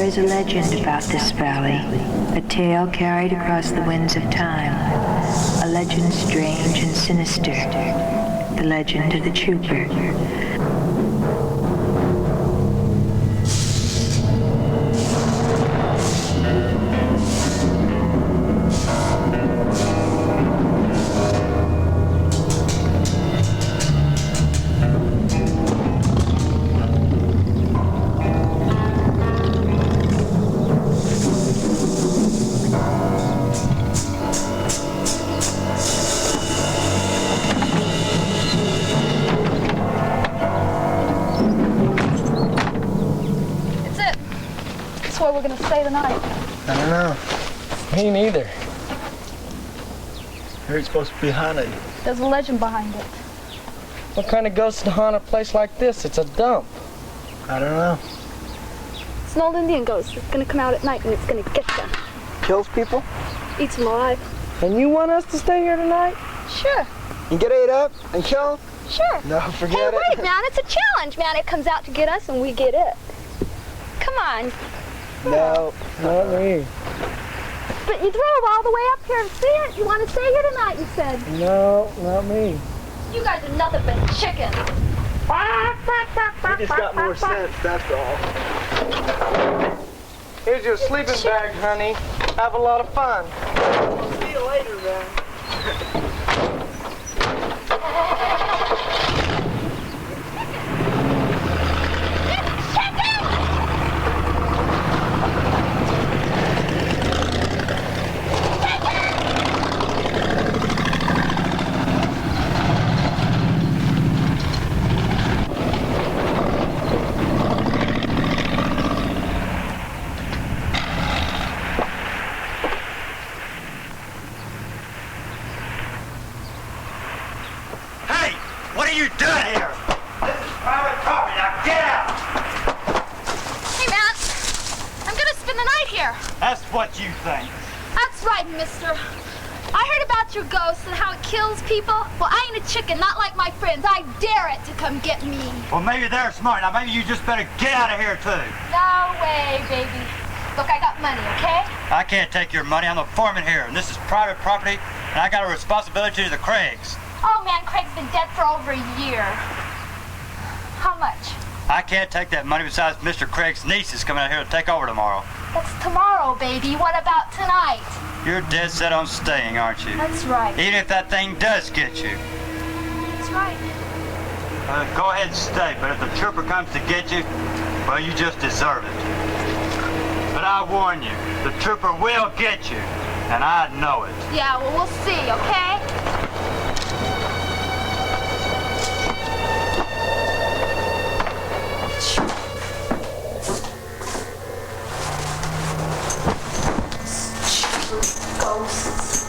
There is a legend about this valley, a tale carried across the winds of time, a legend strange and sinister, the legend of the Chooper. Where we're gonna stay tonight? I don't know. Me neither. You're supposed to be haunted. There's a legend behind it. What kind of ghosts haunt a place like this? It's a dump. I don't know. It's an old Indian ghost. It's gonna come out at night and it's gonna get them. Kills people? Eats them alive. And you want us to stay here tonight? Sure. You get ate up and killed? Sure. No, forget Hey, it. wait, man. It's a challenge, man. It comes out to get us and we get it. Come on. No. Not me. But you drove all the way up here to see it. You want to stay here tonight, you said. No, not me. You guys are nothing but chickens. We just got more sense, that's all. Here's your sleeping bag, honey. Have a lot of fun. See you later, man. What are you doing here? This is private property. Now get out! Hey, Matt. I'm gonna spend the night here. That's what you think. That's right, mister. I heard about your ghost and how it kills people. Well, I ain't a chicken, not like my friends. I dare it to come get me. Well, maybe they're smart. Now, maybe you just better get out of here, too. No way, baby. Look, I got money, okay? I can't take your money. I'm the foreman here, and this is private property, and I got a responsibility to the Craigs. Oh, man, Craig's been dead for over a year. How much? I can't take that money. Besides, Mr. Craig's niece is coming out here to take over tomorrow. That's tomorrow, baby. What about tonight? You're dead set on staying, aren't you? That's right. Even if that thing does get you. That's right. Go ahead and stay, but if the trooper comes to get you, well, you just deserve it. But I warn you, the trooper will get you, and I know it. Yeah, well, we'll see, okay? Ghosts.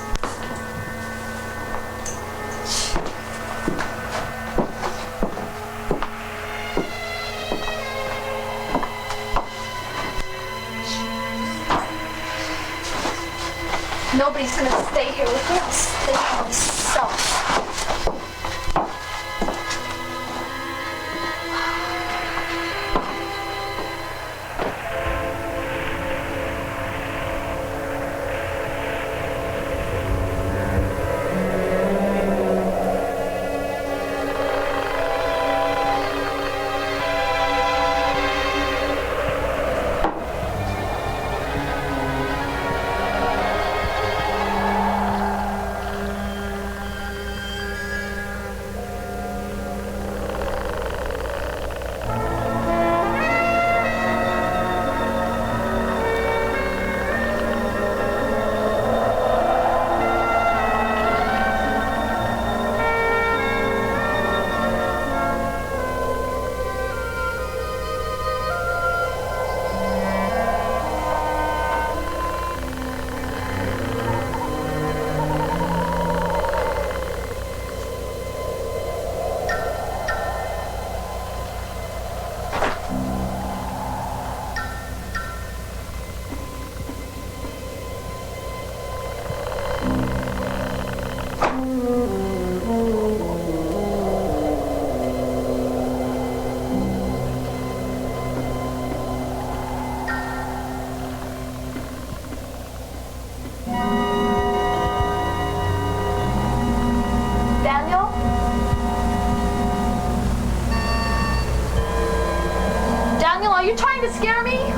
Nobody's gonna stay here with me. I'll stay here myself. Daniel, are you trying to scare me?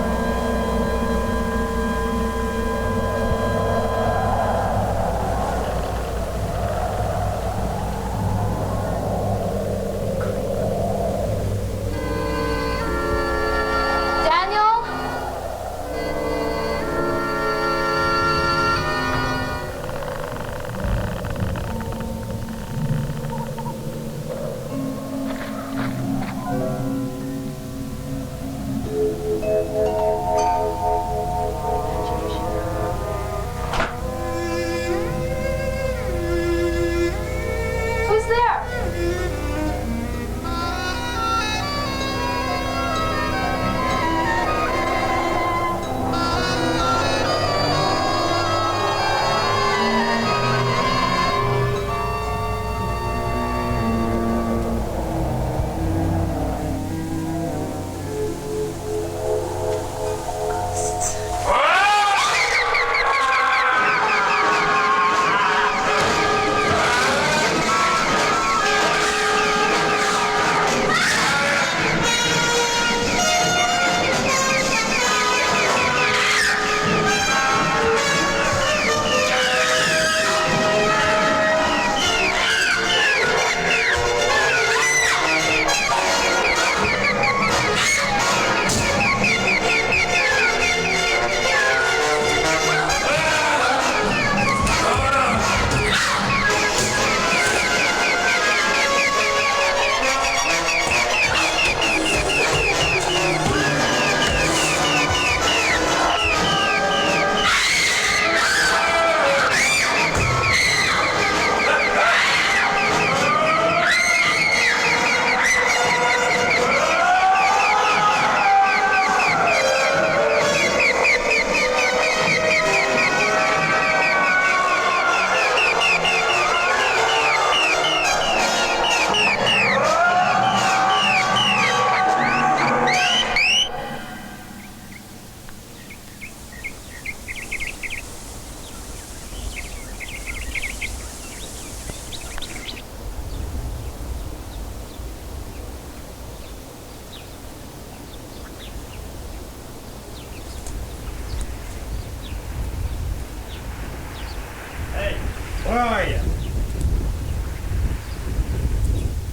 Where are you?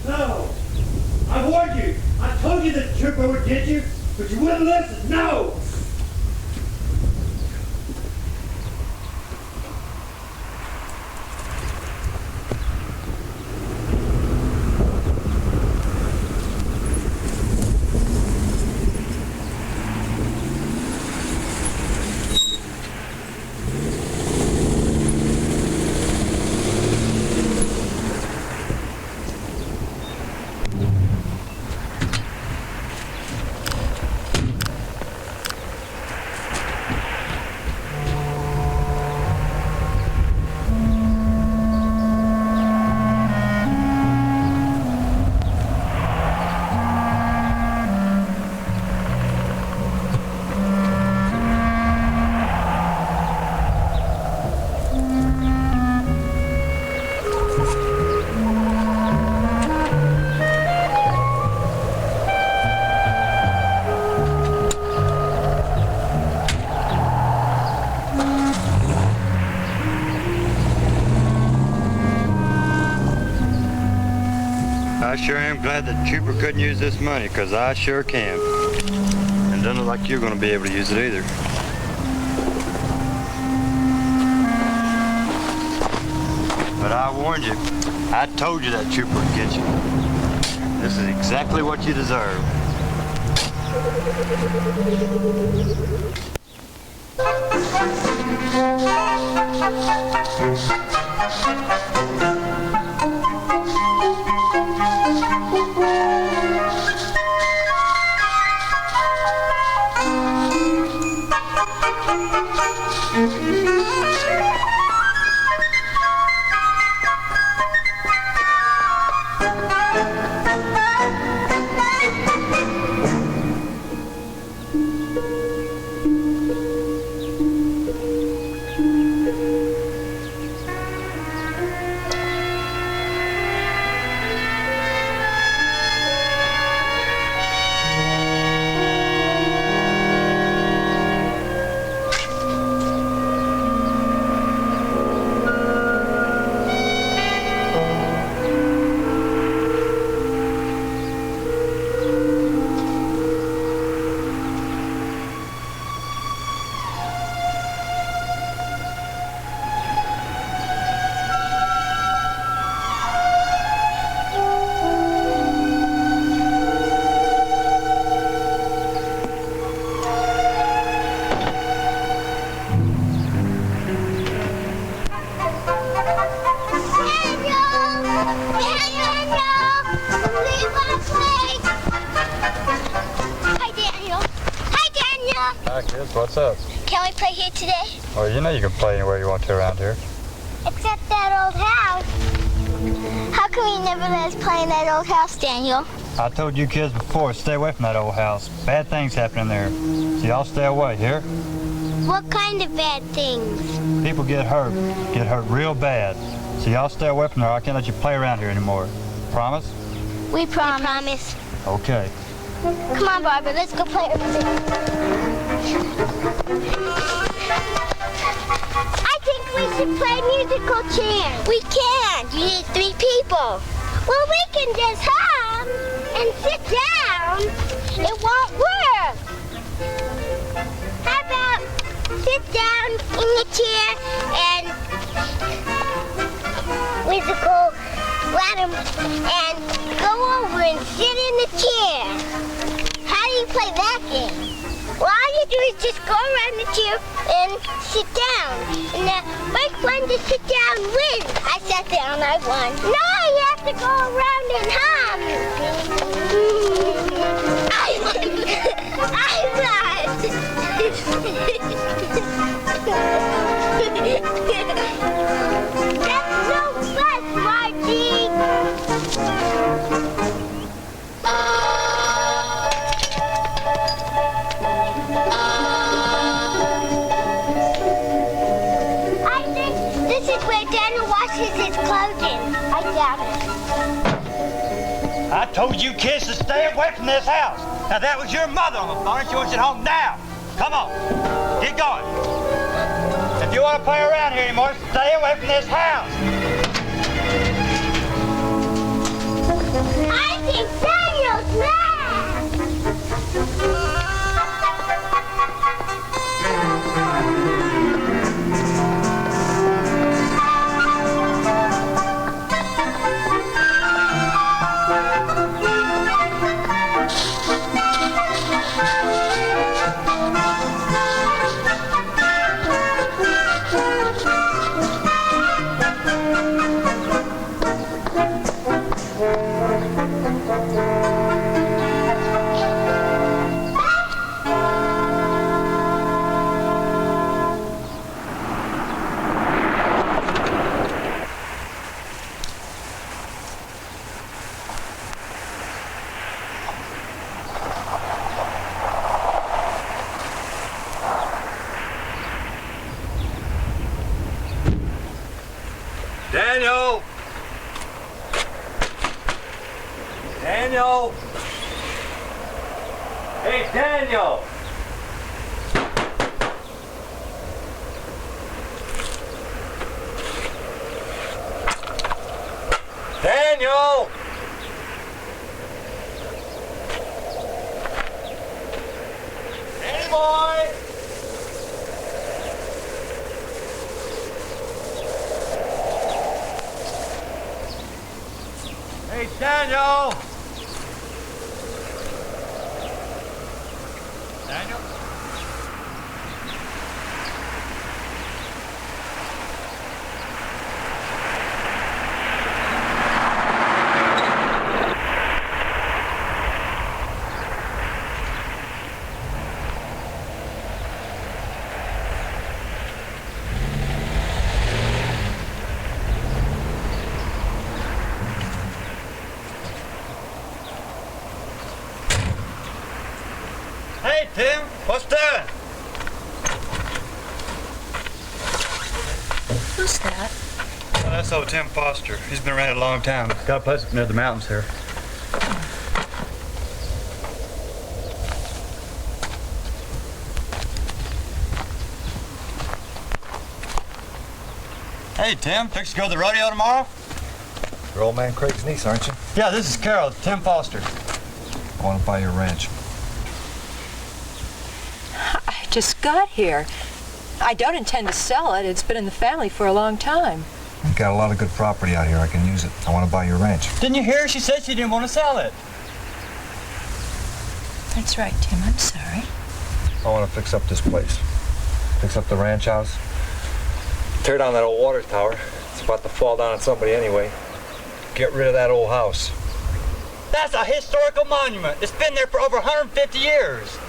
No! I warned you! I told you that Chooper would get you, but you wouldn't listen! No! I sure am glad that Chooper couldn't use this money, because I sure can. And doesn't look like you're going to be able to use it either. But I warned you. I told you that Chooper would get you. This is exactly what you deserve. Hi, kids. What's up? Can we play here today? Well, you know you can play anywhere you want to around here. Except that old house. How come you never let us play in that old house, Daniel? I told you kids before, stay away from that old house. Bad things happen in there. So y'all stay away, here? What kind of bad things? People get hurt real bad. So y'all stay away from there. I can't let you play around here anymore. Promise? We promise. Okay. Come on, Barbara, let's go play over there. I think we should play musical chairs. We can't. You need 3 people. Well, we can just hum and sit down. It won't work. How about sit down in the chair and musical rhythm and go over and sit in the chair. How do you play that game? Well, all you do is just go around the chair and sit down. And the first one to sit down wins. I sat down, I won. No, you have to go around and hum. I won. I won. That's no fun, Margie. I think this is where Daniel washes his clothing. I doubt it. I told you kids to stay away from this house. Now, that was your mother on the phone. She wants you at home now. Come on. Get going. If you want to play around here anymore, stay away from this house. I think Daniel's mad. Daniel! Daniel! Hey, Daniel! Daniel! Hey, boy! Hey, Daniel! Daniel? Hey, Tim, what's that? Who's that? Well, that's old Tim Foster. He's been around a long time. Got a place up near the mountains here. Hey, Tim, fix to go to the rodeo tomorrow? You're old man Craig's niece, aren't you? Yeah, this is Carol, Tim Foster. I want to buy your ranch. I just got here. I don't intend to sell it. It's been in the family for a long time. You've got a lot of good property out here. I can use it. I want to buy your ranch. Didn't you hear her? She said she didn't want to sell it. That's right, Tim. I'm sorry. I want to fix up this place. Fix up the ranch house. Tear down that old water tower. It's about to fall down on somebody anyway. Get rid of that old house. That's a historical monument. It's been there for over 150 years.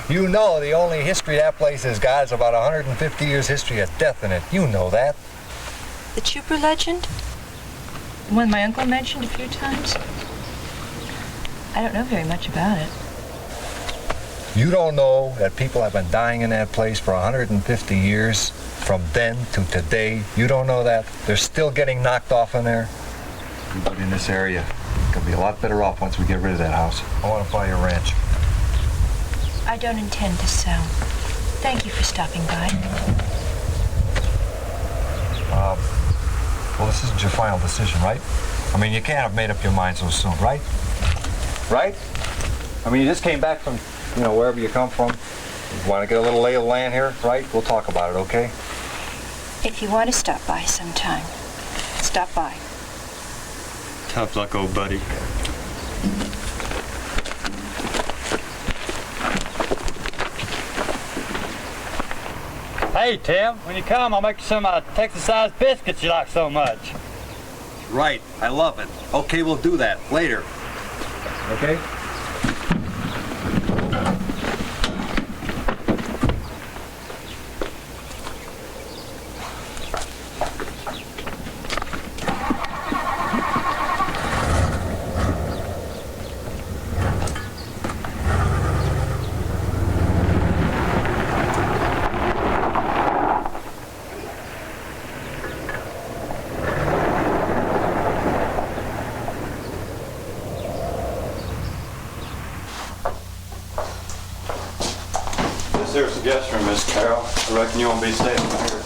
You know the only history that place has got is about 150 years history of death in it. You know that. The Chooper legend? The one my uncle mentioned a few times? I don't know very much about it. You don't know that people have been dying in that place for 150 years, from then to today. You don't know that? They're still getting knocked off in there. Everybody in this area could be a lot better off once we get rid of that house. I want to buy your ranch. I don't intend to sell. Thank you for stopping by. Well, this isn't your final decision, right? I mean, you can't have made up your mind so soon, right? Right? I mean, you just came back from, wherever you come from. You want to get a little lay of the land here, right? We'll talk about it, okay? If you want to stop by sometime, stop by. Tough luck, old buddy. Hey, Tim, when you come, I'll make you some Texas-sized biscuits you like so much. Right. I love it. Okay, we'll do that later. Okay? There's the guest room, Miss Carol. I reckon you won't be staying here.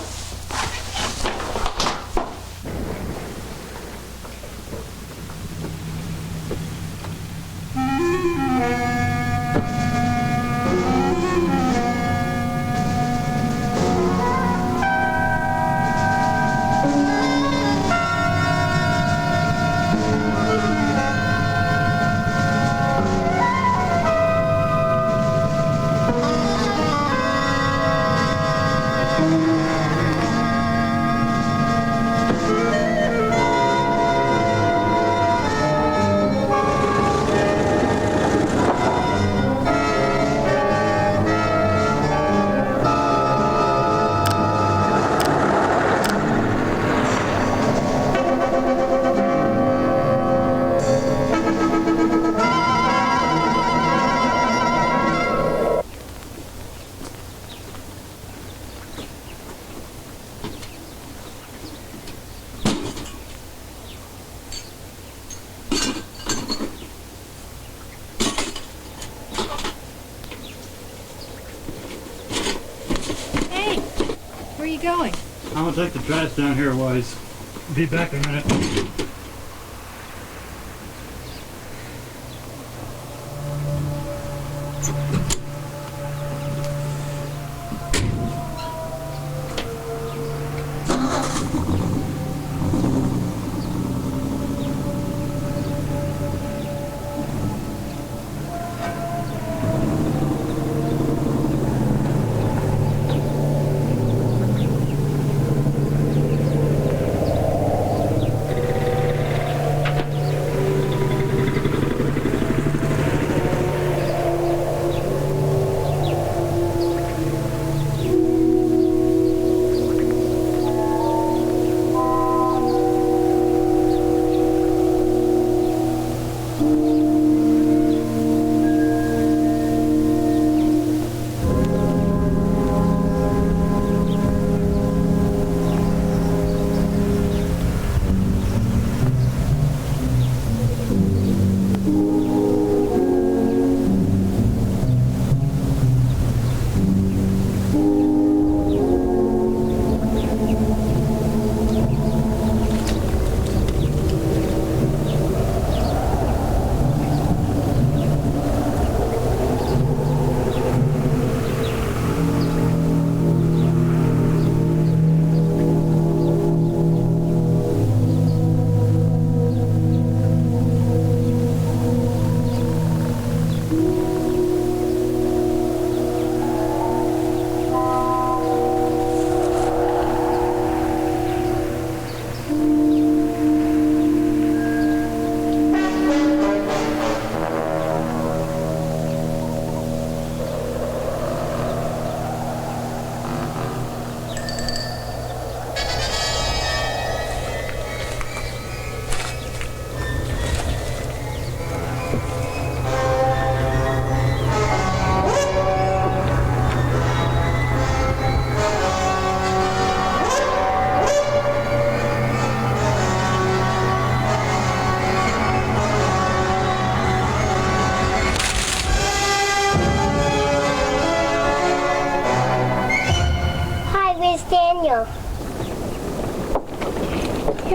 Where are you going? I'm gonna take the trash down here a ways. Be back in a minute.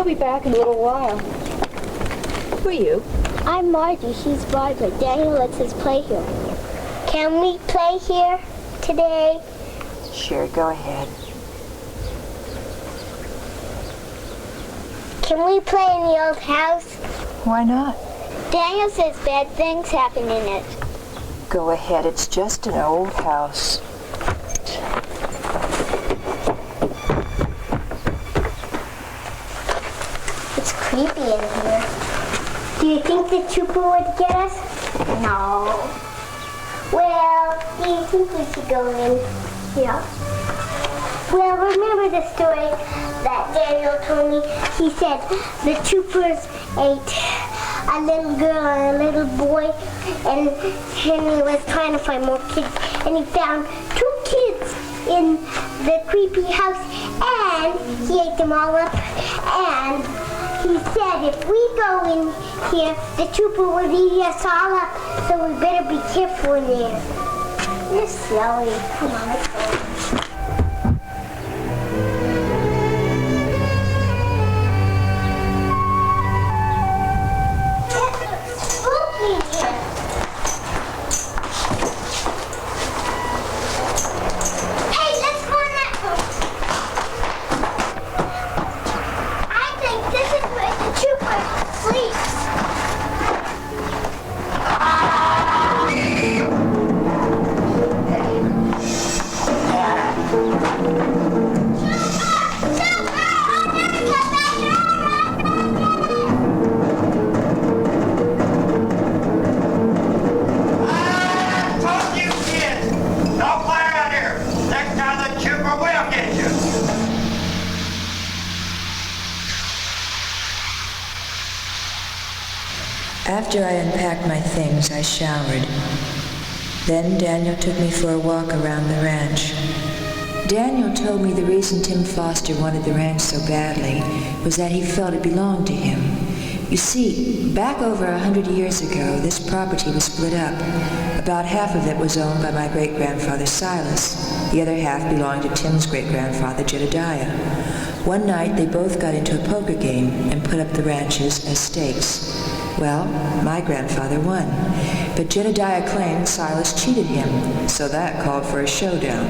be back in a little while. Who are you? I'm Margie. She's Barbara. Daniel lets us play here. Can we play here today? Sure, go ahead. Can we play in the old house? Why not? Daniel says bad things happen in it. Go ahead, it's just an old house. It's creepy in here. Do you think the Chooper would get us? No. Well, do you think we should go in? Yeah. Well, remember the story that Daniel told me? He said the Choopers ate a little girl and a little boy, and Henry was trying to find more kids, and he found 2 kids in the creepy house, and he ate them all up, and he said if we go in here, the Chooper would eat us all up, so we better be careful in there. You're silly. Come on, let's go. After I unpacked my things, I showered. Then Daniel took me for a walk around the ranch. Daniel told me the reason Tim Foster wanted the ranch so badly was that he felt it belonged to him. You see, back over 100 years ago, this property was split up. About half of it was owned by my great-grandfather Silas. The other half belonged to Tim's great-grandfather Jedediah. One night, they both got into a poker game and put up the ranches as stakes. Well, my grandfather won, but Jedediah claimed Silas cheated him, so that called for a showdown.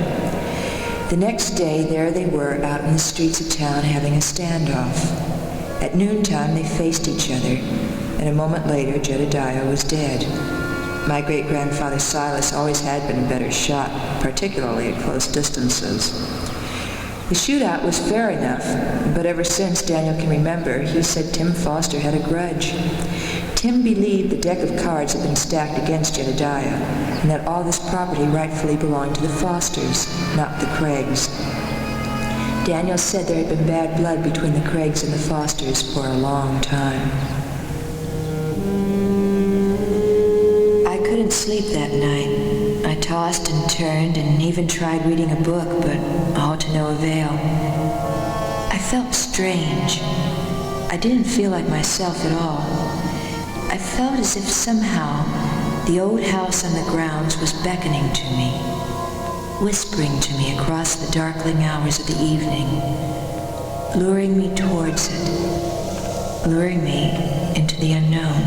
The next day, there they were out in the streets of town having a standoff. At noontime, they faced each other, and a moment later, Jedediah was dead. My great-grandfather Silas always had been a better shot, particularly at close distances. The shootout was fair enough, but ever since Daniel can remember, he said Tim Foster had a grudge. Tim believed the deck of cards had been stacked against Jedediah, and that all this property rightfully belonged to the Fosters, not the Craigs. Daniel said there had been bad blood between the Craigs and the Fosters for a long time. I couldn't sleep that night. I tossed and turned and even tried reading a book, but all to no avail. I felt strange. I didn't feel like myself at all. I felt as if somehow the old house on the grounds was beckoning to me, whispering to me across the darkling hours of the evening, luring me towards it, luring me into the unknown.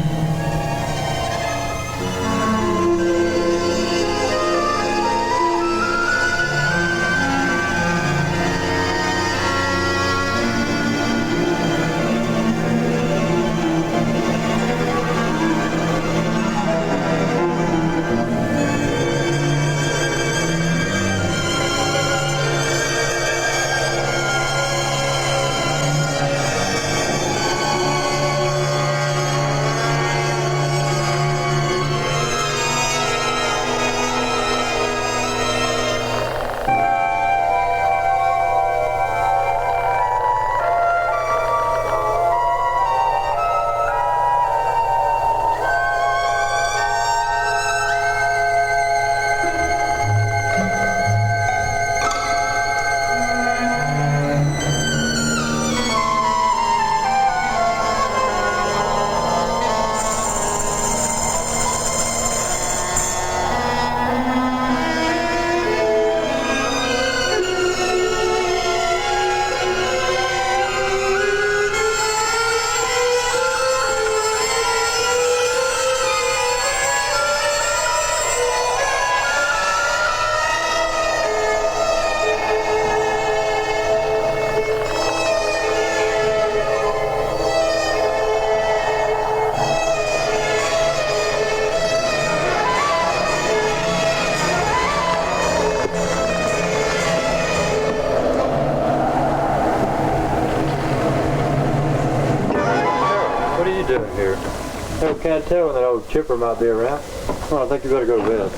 can't tell when that old Chooper might be around. Well, I think you better go to bed.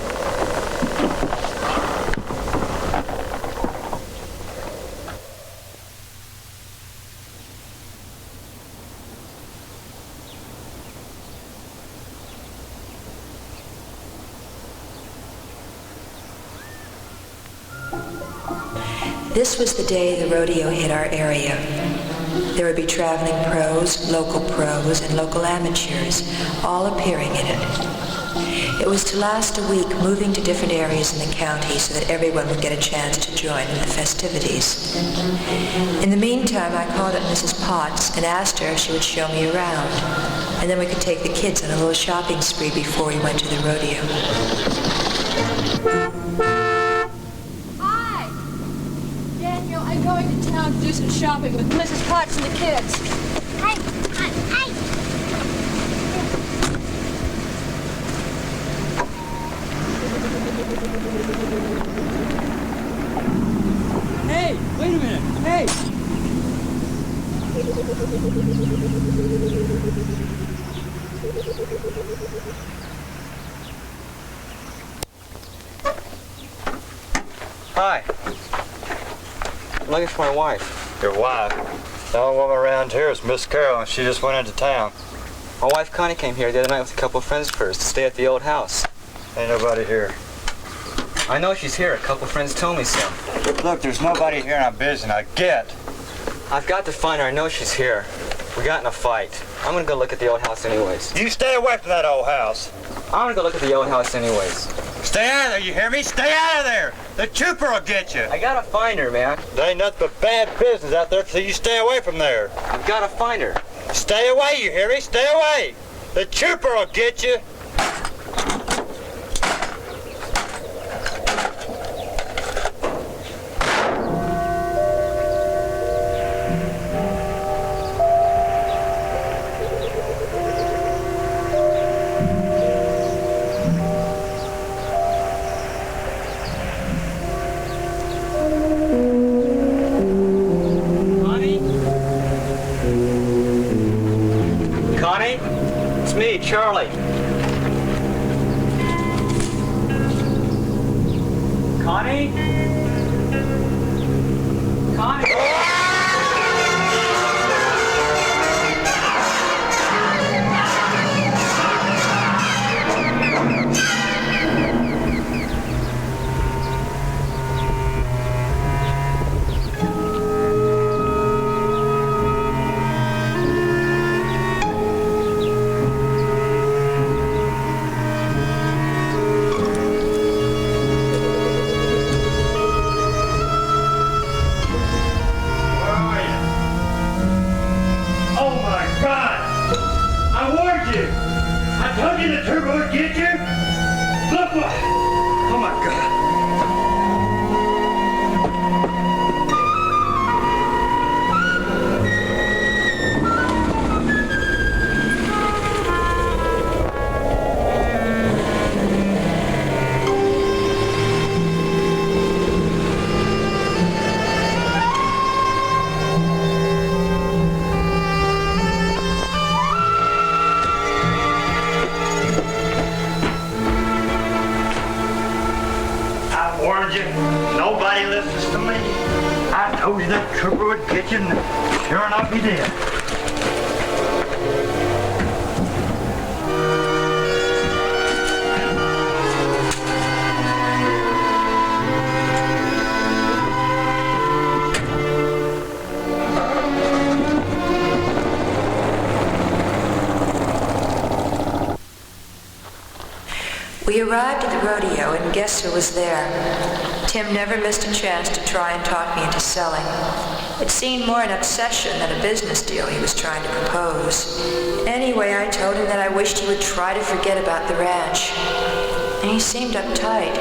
This was the day the rodeo hit our area. There would be traveling pros, local pros, and local amateurs, all appearing in it. It was to last a week, moving to different areas in the county so that everyone would get a chance to join in the festivities. In the meantime, I called up Mrs. Potts and asked her if she would show me around, and then we could take the kids on a little shopping spree before we went to the rodeo. Hi! Daniel, I'm going to town to do some shopping with Mrs. Potts and the kids. Hi. Hey, wait a minute. Hey! Hi. I'm looking for my wife. Your wife? The only woman around here is Miss Carol, and she just went into town. My wife Connie came here the other night with a couple of friends of hers to stay at the old house. Ain't nobody here. I know she's here. A couple of friends told me so. Look, there's nobody here in our business. I get. I've got to find her. I know she's here. We got in a fight. I'm gonna go look at the old house anyways. You stay away from that old house. I'm gonna go look at the old house anyways. Stay out of there, you hear me? Stay out of there! The Chooper will get you! I gotta find her, man. There ain't nothing but bad business out there, so you stay away from there. I've gotta find her. Stay away, you hear me? Stay away! The Chooper will get you! Connie? It's me, Charlie. Connie? Connie? Nobody listens to me. I told you that Chooper would get you, and sure enough he did. We arrived at the rodeo, and guess who was there? Tim never missed a chance to try and talk me into selling. It seemed more an obsession than a business deal he was trying to propose. Anyway, I told him that I wished he would try to forget about the ranch. And he seemed uptight.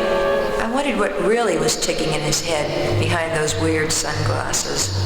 I wondered what really was ticking in his head behind those weird sunglasses.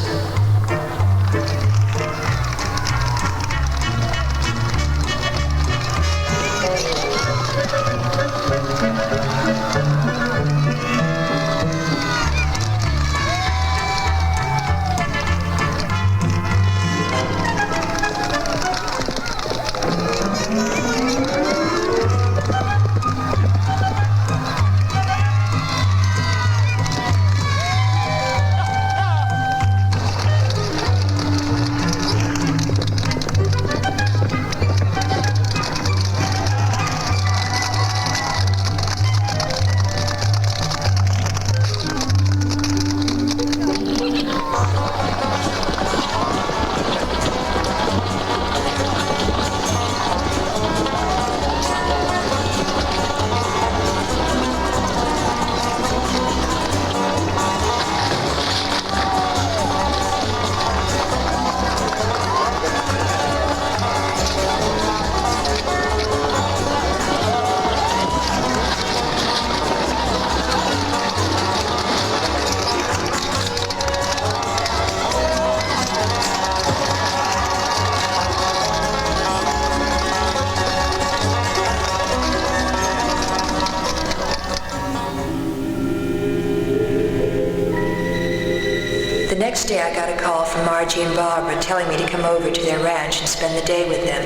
next day I got a call from Margie and Barbara telling me to come over to their ranch and spend the day with them.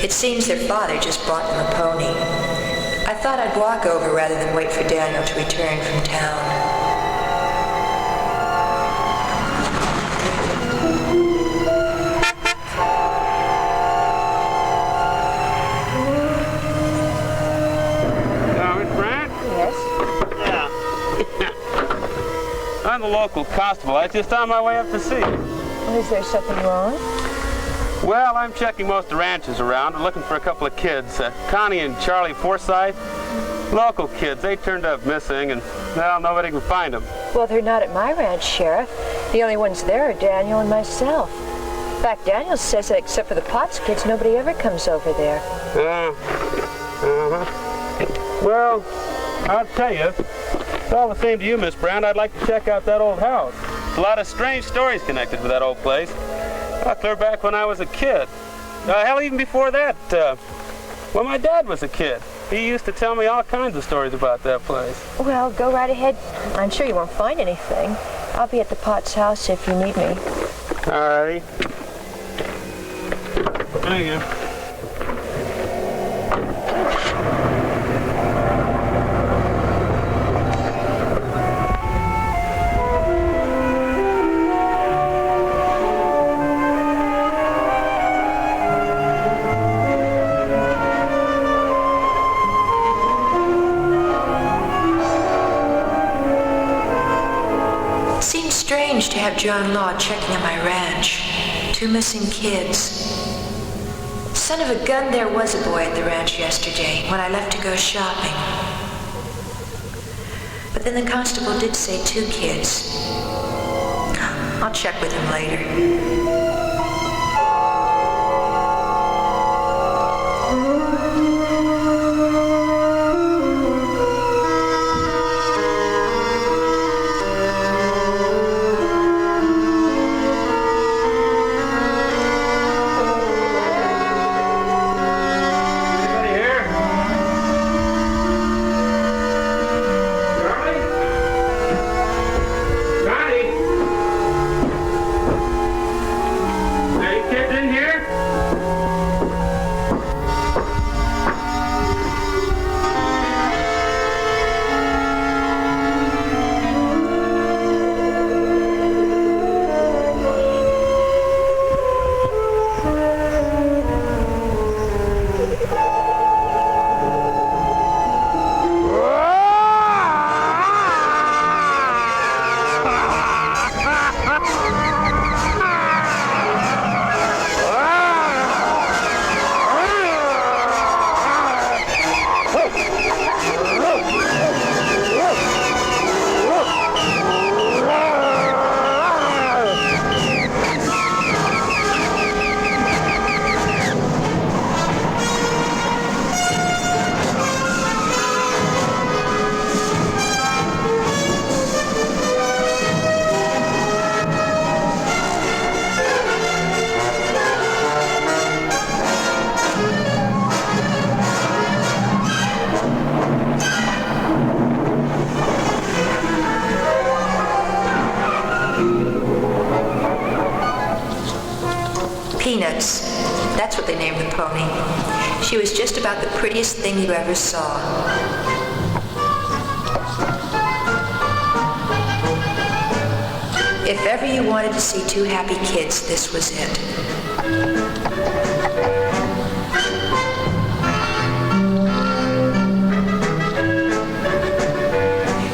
It seems their father just bought them a pony. I thought I'd walk over rather than wait for Daniel to return from town. I'm the local constable. I was just on my way up to see you. Is there something wrong? Well, I'm checking most of the ranches around. I'm looking for a couple of kids. Connie and Charlie Forsythe. Local kids. They turned up missing, and, well, nobody can find them. Well, they're not at my ranch, Sheriff. The only ones there are Daniel and myself. In fact, Daniel says that except for the Potts kids, nobody ever comes over there. Well, I'll tell you, it's all the same to you, Miss Brown. I'd like to check out that old house. A lot of strange stories connected with that old place. Clear back when I was a kid. Hell, even before that, when my dad was a kid. He used to tell me all kinds of stories about that place. Well, go right ahead. I'm sure you won't find anything. I'll be at the Potts house if you need me. All righty. Thank you. Strange to have John Law checking on my ranch. 2 missing kids. Son of a gun, there was a boy at the ranch yesterday when I left to go shopping. But then the constable did say 2 kids. I'll check with him later. Peanuts. That's what they named the pony. She was just about the prettiest thing you ever saw. If ever you wanted to see 2 happy kids, this was it.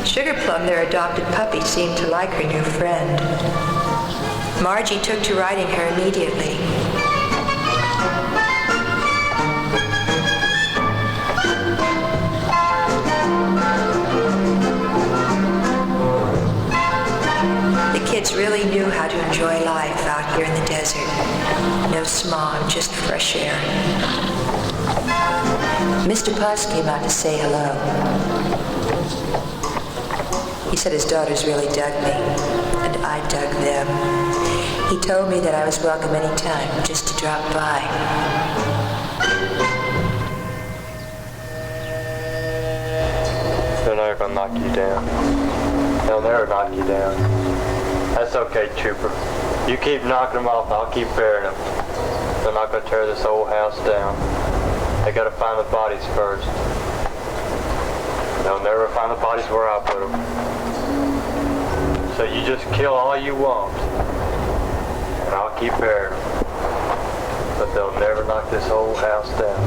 Sugar Plum, their adopted puppy, seemed to like her new friend. Margie took to riding her immediately. The kids really knew how to enjoy life out here in the desert. No smog, just fresh air. Mr. Potts came out to say hello. He said his daughters really dug me, and I dug them. He told me that I was welcome any time, just to drop by. They're never gonna knock you down. They'll never knock you down. That's okay, Chooper. You keep knocking them off, and I'll keep burying them. They're not going to tear this old house down. They got to find the bodies first. They'll never find the bodies where I put them. So you just kill all you want, and I'll keep burying them. But they'll never knock this whole house down.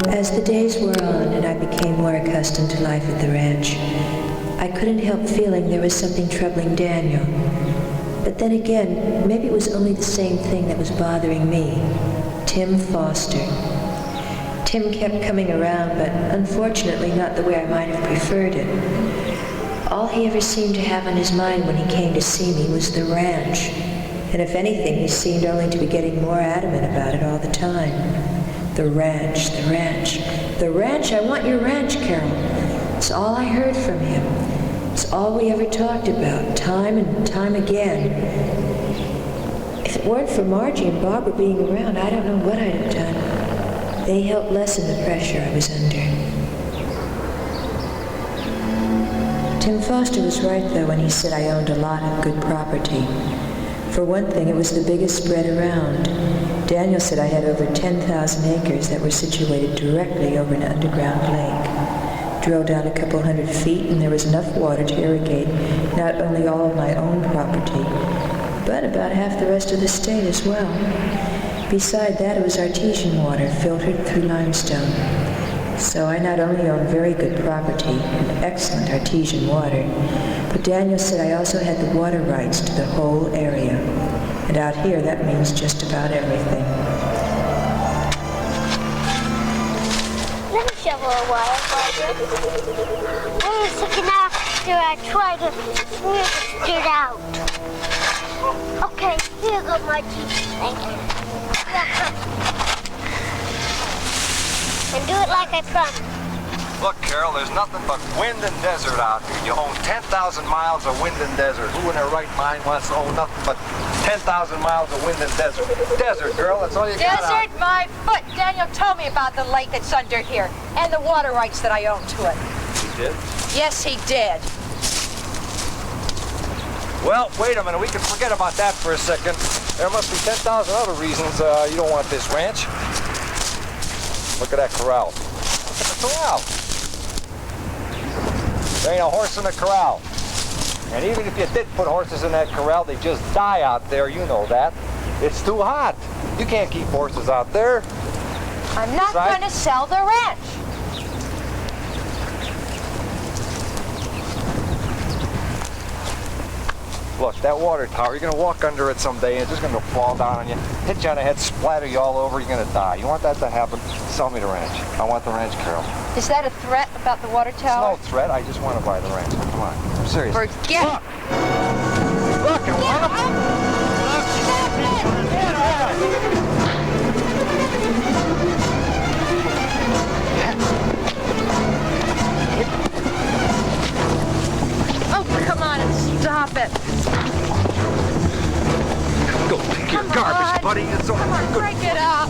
As the days wore on and I became more accustomed to life at the ranch, I couldn't help feeling there was something troubling Daniel. But then again, maybe it was only the same thing that was bothering me. Tim Foster. Tim kept coming around, but unfortunately not the way I might have preferred it. All he ever seemed to have on his mind when he came to see me was the ranch. And if anything, he seemed only to be getting more adamant about it all the time. The ranch, the ranch. The ranch, I want your ranch, Carol. It's all I heard from him. It's all we ever talked about, time and time again. If it weren't for Margie and Barbara being around, I don't know what I'd have done. They helped lessen the pressure I was under. Tim Foster was right, though, when he said I owned a lot of good property. For one thing, it was the biggest spread around. Daniel said I had over 10,000 acres that were situated directly over an underground lake. Drilled down a couple 100 feet, and there was enough water to irrigate not only all of my own property, but about half the rest of the state as well. Beside that, it was artesian water filtered through limestone. So I not only own very good property and excellent artesian water, but Daniel said I also had the water rights to the whole area. And out here, that means just about everything. Let me shovel a water for you. Only a second after I try to sniff it out. Okay, here you go, Margie. Thank you. And do it like I promised. Look, Carol, there's nothing but wind and desert out here. You own 10,000 miles of wind and desert. Who in their right mind wants to own nothing but 10,000 miles of wind and desert? Desert, girl, that's all you got. Desert, my foot. Daniel told me about the lake that's under here and the water rights that I own to it. He did? Yes, he did. Well, wait a minute. We can forget about that for a second. There must be 10,000 other reasons you don't want this ranch. Look at that corral. Look at the corral. There ain't a horse in the corral. And even if you did put horses in that corral, they just die out there. You know that. It's too hot. You can't keep horses out there. I'm not going to sell the ranch. Look, that water tower, you're going to walk under it someday and it's just going to fall down on you, hit you on the head, splatter you all over, you're going to die. You want that to happen? Sell me the ranch. I want the ranch, Carol. Is that a threat about the water tower? It's no threat. I just want to buy the ranch. Come on. I'm serious. Forget it. Look, you want them? Oh, come on and stop it. Go take your garbage, buddy. It's all Come on, good. break it up.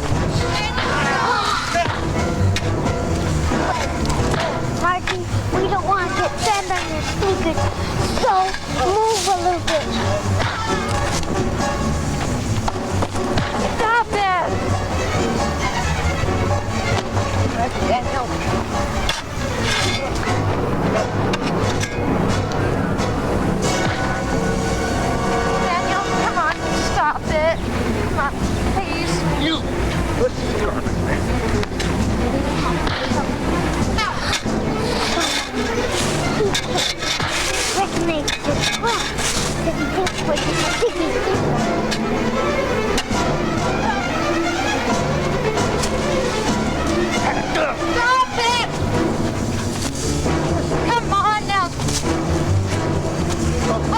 Margie, we don't want to get sand on your sneakers, so move a little bit. Stop it. Daniel. Daniel, come on, stop it. Come on, please. You! Listen to garbage, man. Recognize this well, because he thinks we're just piggies. Stop it! Come on now.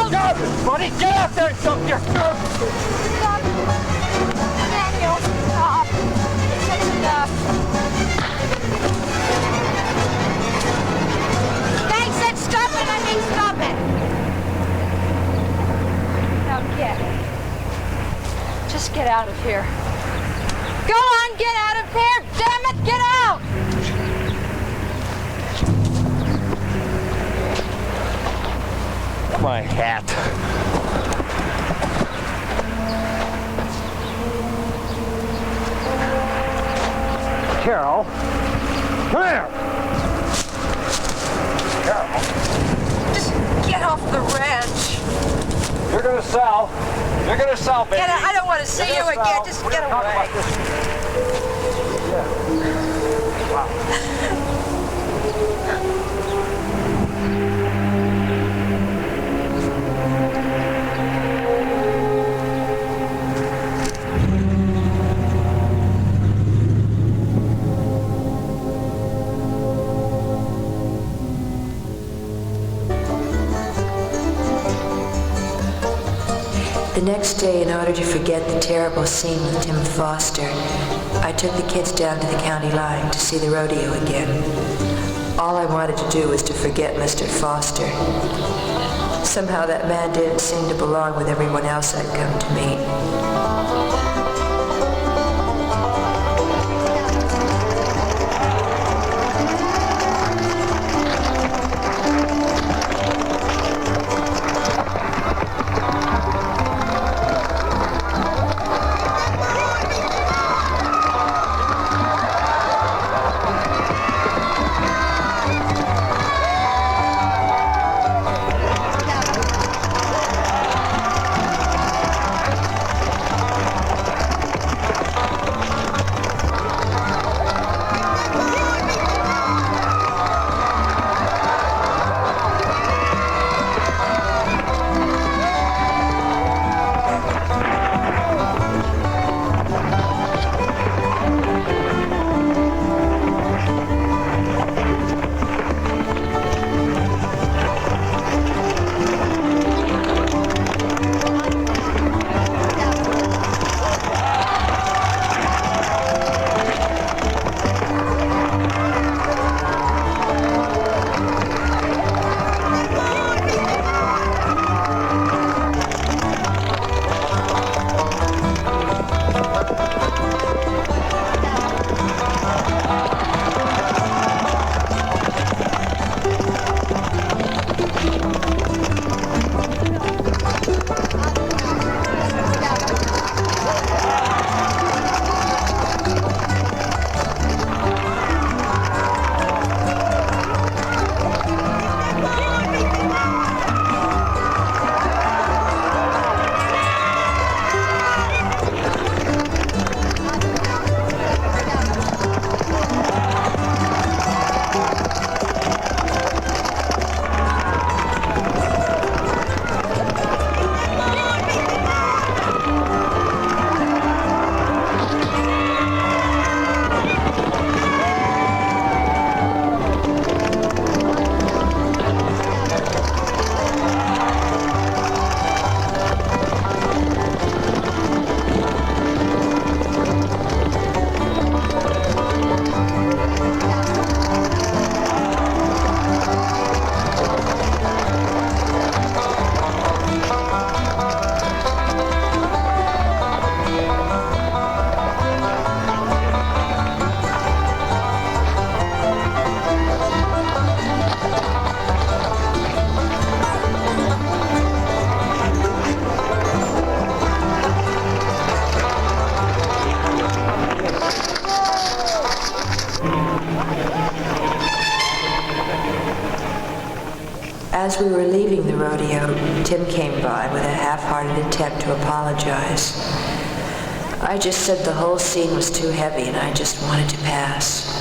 Garbage, buddy! Get out there and dump your garbage! Stop. Daniel, stop. That's enough. They said stop it, I mean stop it. Now get. Just get out of here. Go on, get out of here! Damn it, get out! my hat. Carol, come here. Carol. Just get off the ranch. You're gonna sell. You're gonna sell, baby. I don't want to see you again. Just get away. The next day, in order to forget the terrible scene with Tim Foster, I took the kids down to the county line to see the rodeo again. All I wanted to do was to forget Mr. Foster. Somehow that man didn't seem to belong with everyone else I'd come to meet. As we were leaving the rodeo, Tim came by with a half-hearted attempt to apologize. I just said the whole scene was too heavy and I just wanted to pass.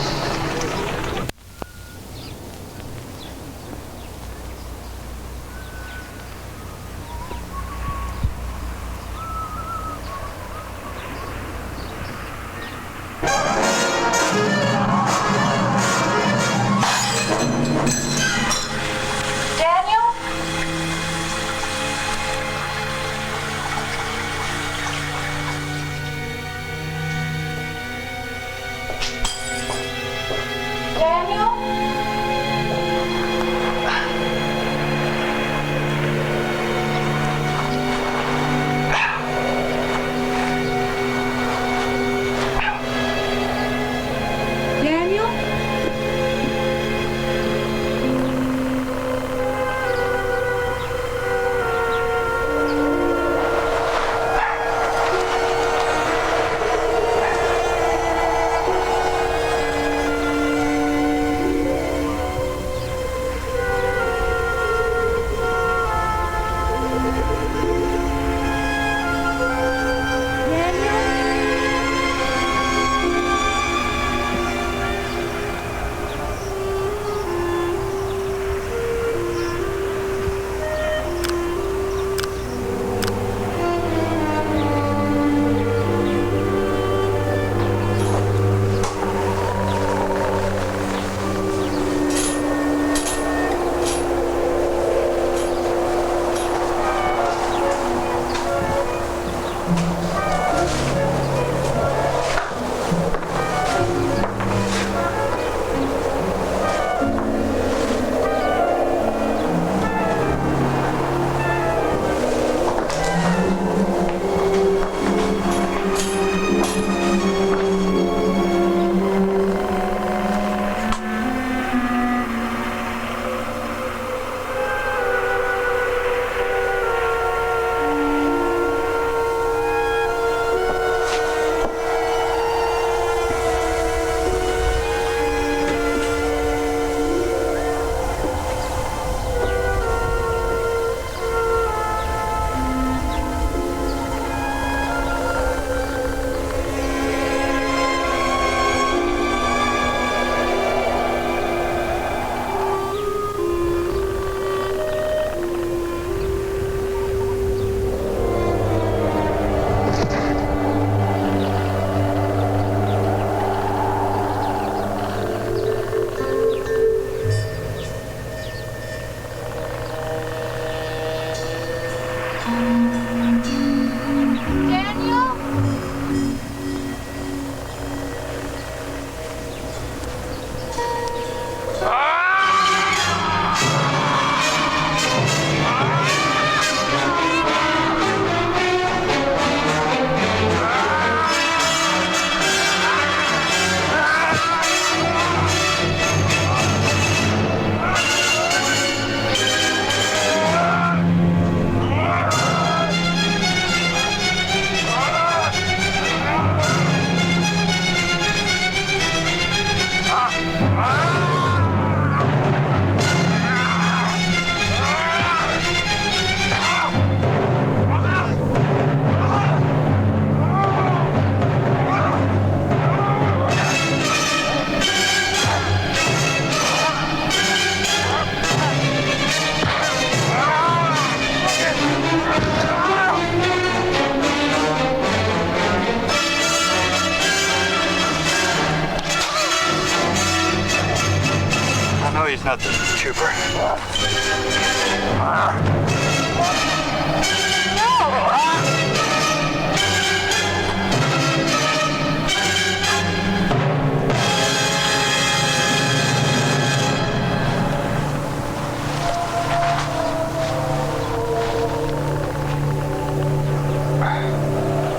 He's not the Chooper.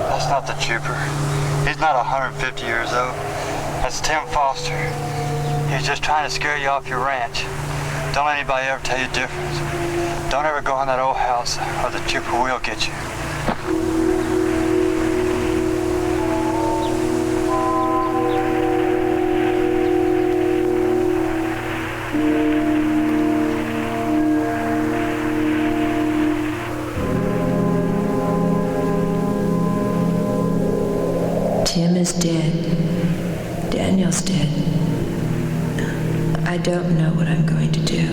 That's not the Chooper. He's not 150 years old. That's Tim Foster. He's just trying to scare you off your ranch. Don't let anybody ever tell you the difference. Don't ever go in that old house or the Chooper will get you. Tim is dead. Daniel's dead. I don't know what I'm going to do.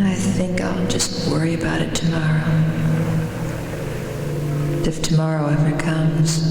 I think I'll just worry about it tomorrow. If tomorrow ever comes.